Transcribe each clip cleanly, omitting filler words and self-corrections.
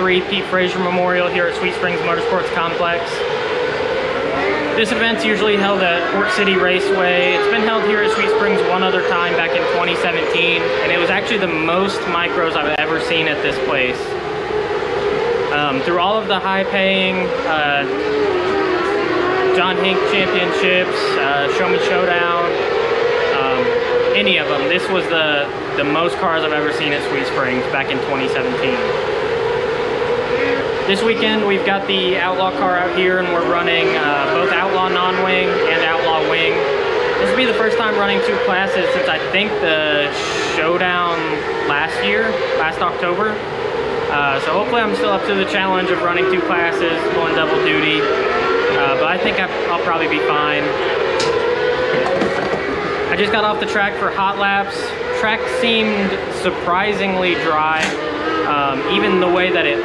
2023 Pete Frazier Memorial here at Sweet Springs Motorsports Complex. This event's usually held at Port City Raceway. It's been held here at Sweet Springs one other time back in 2017, and it was actually the most micros I've ever seen at this place. Through all of the high-paying John Hink Championships, Show Me Showdown, any of them, this was the most cars I've ever seen at Sweet Springs back in 2017. This weekend we've got the Outlaw car out here, and we're running both Outlaw non-wing and Outlaw wing. This will be the first time running two classes since I think the Showdown last October. So hopefully I'm still up to the challenge of running two classes, pulling double duty. But I think I'll probably be fine. I just got off the track for hot laps. Track seemed surprisingly dry. Even the way that it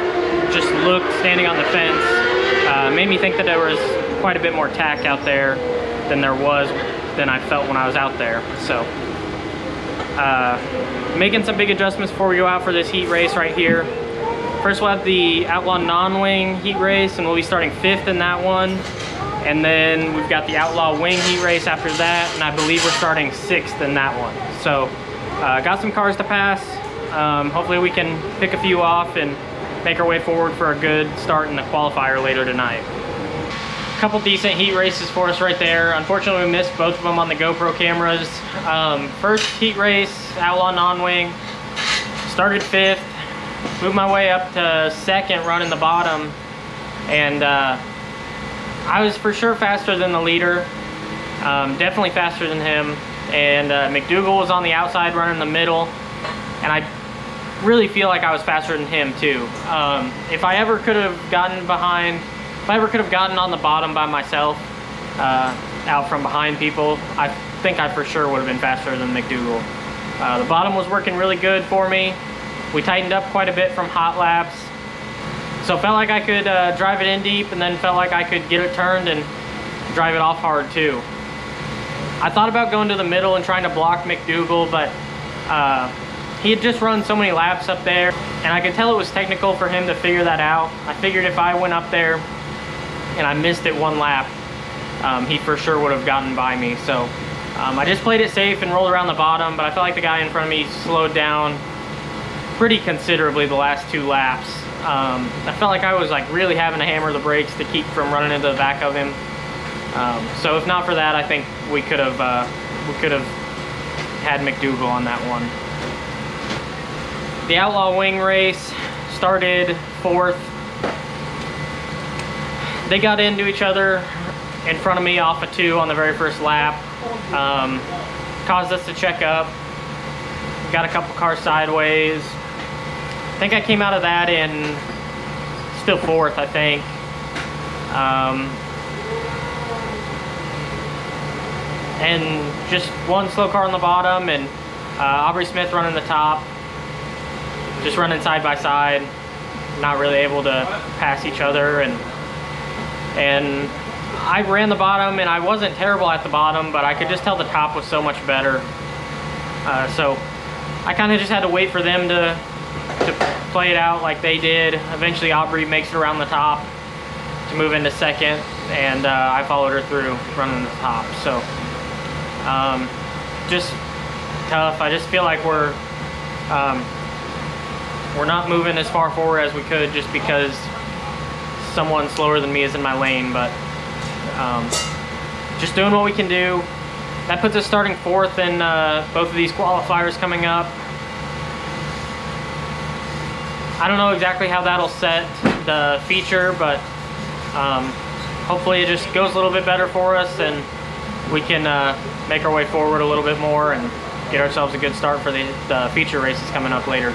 just looked standing on the fence made me think that there was quite a bit more tack out there than I felt when I was out there. So making some big adjustments before we go out for this heat race right here. First we'll have the Outlaw non-wing heat race, and we'll be starting 5th in that one. And then we've got the Outlaw wing heat race after that, and I believe we're starting 6th in that one. So got some cars to pass. Hopefully we can pick a few off and make our way forward for a good start in the qualifier later tonight. A couple decent heat races for us right there. Unfortunately we missed both of them on the GoPro cameras. First heat race, Outlaw non-wing, started 5th. Moved my way up to 2nd, running the bottom, and I was for sure faster than the leader, definitely faster than him, and McDougal was on the outside running the middle, and I really feel like I was faster than him too. If I ever could have gotten on the bottom by myself, out from behind people, I think I for sure would have been faster than McDougal. The bottom was working really good for me. We tightened up quite a bit from hot laps. So felt like I could drive it in deep, and then felt like I could get it turned and drive it off hard too. I thought about going to the middle and trying to block McDougal, but he had just run so many laps up there, and I could tell it was technical for him to figure that out. I figured if I went up there and I missed it one lap, he for sure would have gotten by me. So I just played it safe and rolled around the bottom, but I felt like the guy in front of me slowed down pretty considerably the last 2 laps. I felt like I was like really having to hammer the brakes to keep from running into the back of him. So if not for that, I think we could have had McDougal on that one. The Outlaw wing race started 4th. They got into each other in front of me off of 2 on the very first lap. Caused us to check up. Got a couple cars sideways. I think I came out of that in still 4th, I think. And just one slow car on the bottom, and Aubrey Smith running the top. Just running side by side, not really able to pass each other. And I ran the bottom, and I wasn't terrible at the bottom, but I could just tell the top was so much better. So I kind of just had to wait for them to play it out like they did. Eventually Aubrey makes it around the top to move into 2nd, and I followed her through running the top. So just tough. I just feel like we're not moving as far forward as we could just because someone slower than me is in my lane, but just doing what we can do. That puts us starting 4th in both of these qualifiers coming up. I don't know exactly how that'll set the feature, but hopefully it just goes a little bit better for us, and we can make our way forward a little bit more and get ourselves a good start for the feature races coming up later.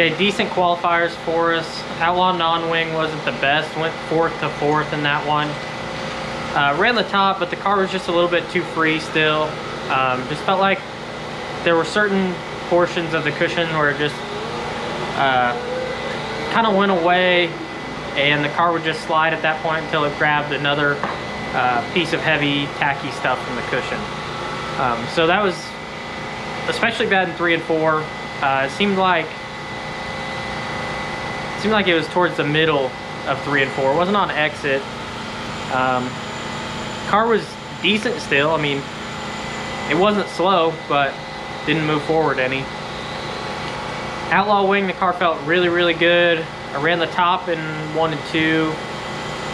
Okay, decent qualifiers for us. Outlaw non-wing wasn't the best, went 4th to 4th in that one. Ran the top, but the car was just a little bit too free still. Just felt like there were certain portions of the cushion where it just kind of went away, and the car would just slide at that point until it grabbed another piece of heavy, tacky stuff from the cushion. So that was especially bad in 3 and 4. It seemed like it was towards the middle of 3 and 4. It wasn't on exit. Car was decent still. I mean, it wasn't slow, but didn't move forward any. Outlaw wing, the car felt really, really good. I ran the top in 1 and 2,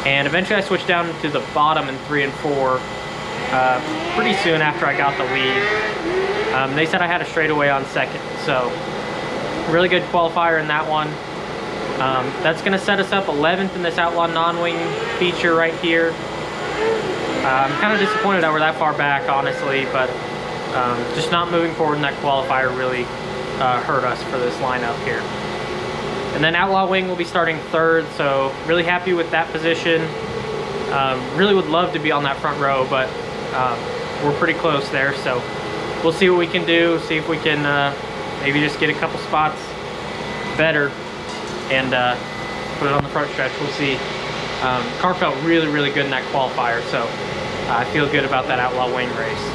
and eventually I switched down to the bottom in 3 and 4 pretty soon after I got the lead. They said I had a straightaway on second, so really good qualifier in that one. That's going to set us up 11th in this Outlaw non-wing feature right here. I'm kind of disappointed that we're that far back, honestly, but just not moving forward in that qualifier really hurt us for this lineup here. And then Outlaw wing will be starting 3rd, so really happy with that position. Really would love to be on that front row, but we're pretty close there, so we'll see what we can do, see if we can maybe just get a couple spots better and put it on the front stretch. We'll see. Car felt really, really good in that qualifier, so I feel good about that Outlaw wing race.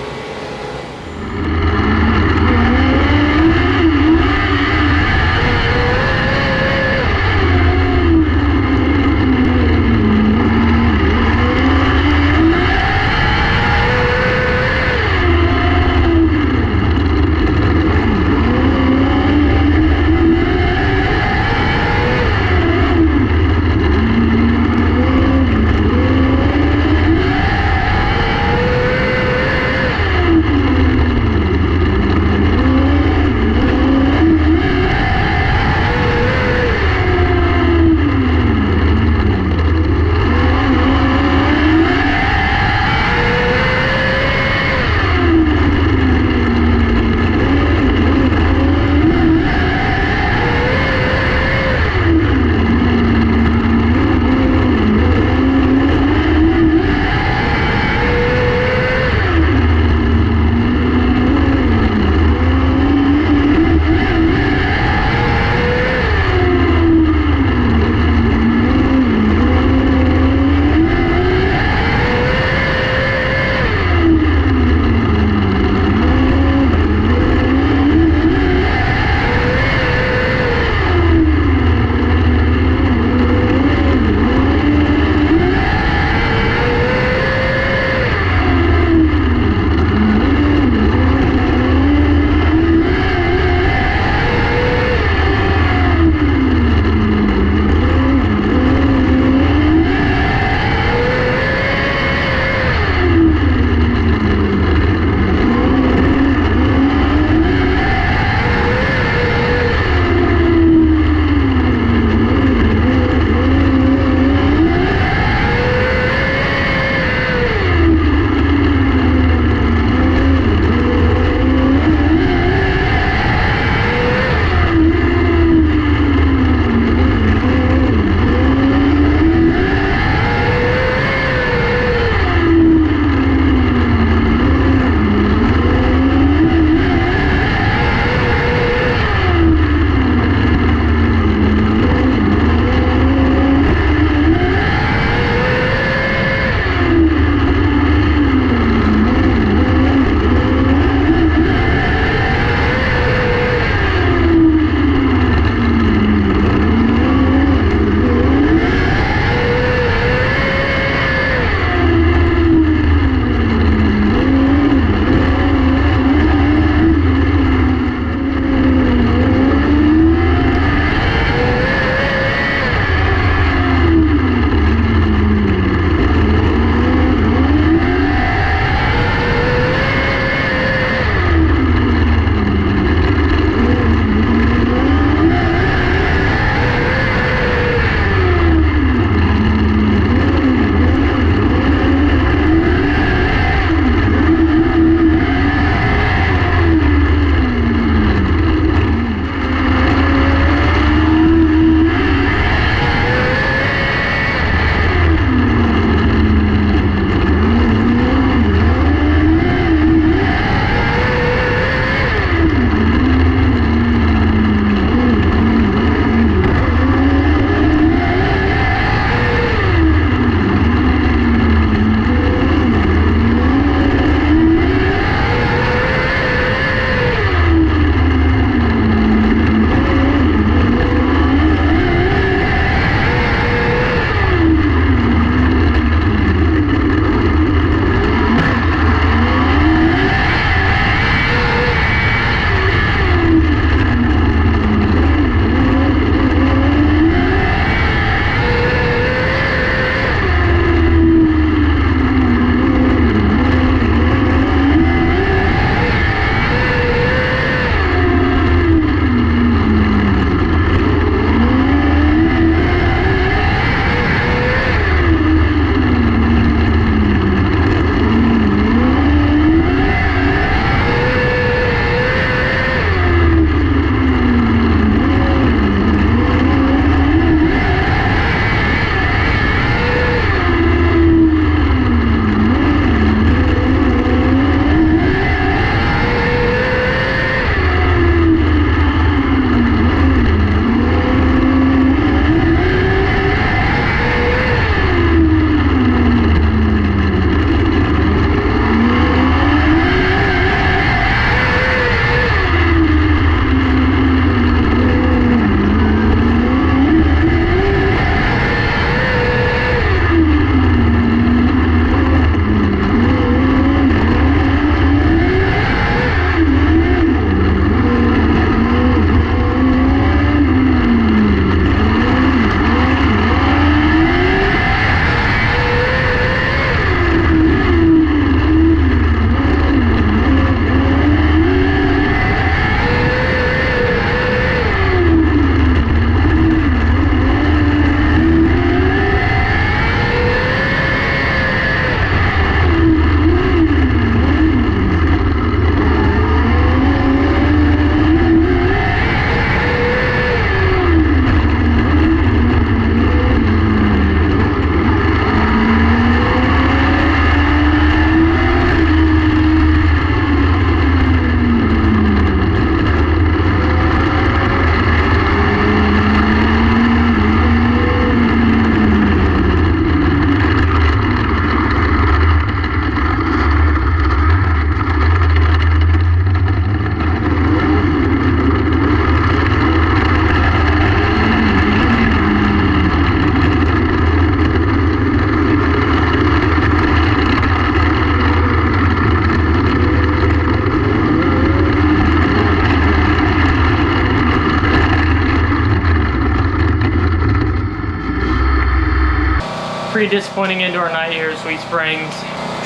disappointing end to our night here at Sweet Springs.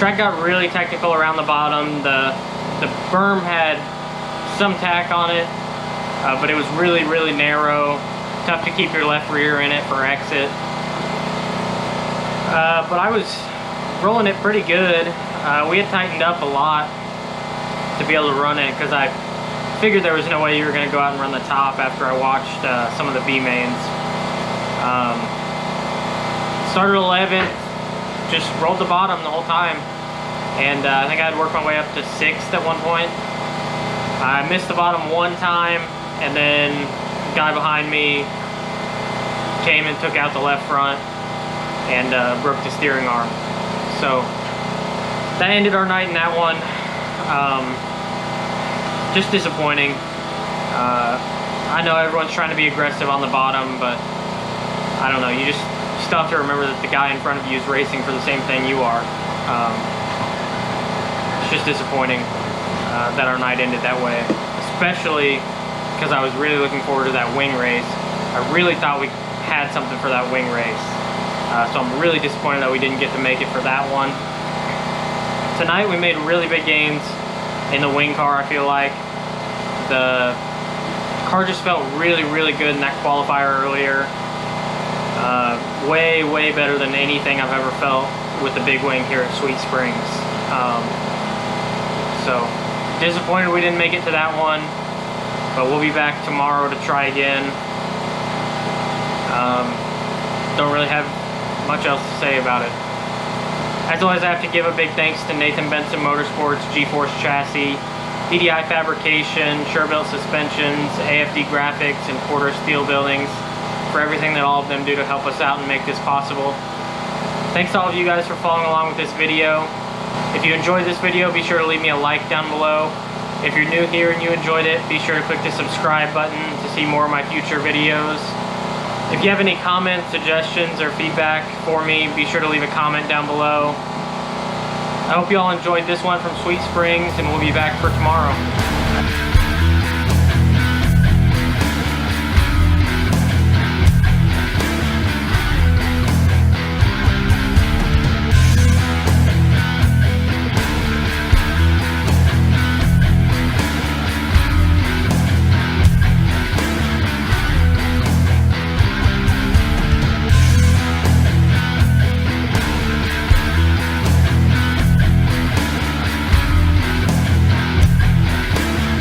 Track got really technical around the bottom. The berm had some tack on it, but it was really, really narrow. Tough to keep your left rear in it for exit. But I was rolling it pretty good. We had tightened up a lot to be able to run it because I figured there was no way you were going to go out and run the top after I watched some of the B mains. Started 11th, just rolled the bottom the whole time, and I think I had worked my way up to 6th at one point. I missed the bottom one time, and then the guy behind me came and took out the left front and broke the steering arm. So that ended our night in that one. Just disappointing. I know everyone's trying to be aggressive on the bottom, but I don't know, you still have to remember that the guy in front of you is racing for the same thing you are. It's just disappointing that our night ended that way, especially because I was really looking forward to that wing race. I really thought we had something for that wing race. So I'm really disappointed that we didn't get to make it for that one. Tonight we made really big gains in the wing car, I feel like. The car just felt really, really good in that qualifier earlier. Way, way better than anything I've ever felt with the big wing here at Sweet Springs. So disappointed we didn't make it to that one, but we'll be back tomorrow to try again. Don't really have much else to say about it. As always, I have to give a big thanks to Nathan Benson Motorsports, G-Force Chassis, DDI Fabrication, Sure-Built Suspensions, AFD Graphics, and Porter Steel Buildings for everything that all of them do to help us out and make this possible. Thanks to all of you guys for following along with this video. If you enjoyed this video, be sure to leave me a like down below. If you're new here and you enjoyed it, be sure to click the subscribe button to see more of my future videos. If you have any comments, suggestions, or feedback for me, be sure to leave a comment down below. I hope you all enjoyed this one from Sweet Springs, and we'll be back for tomorrow.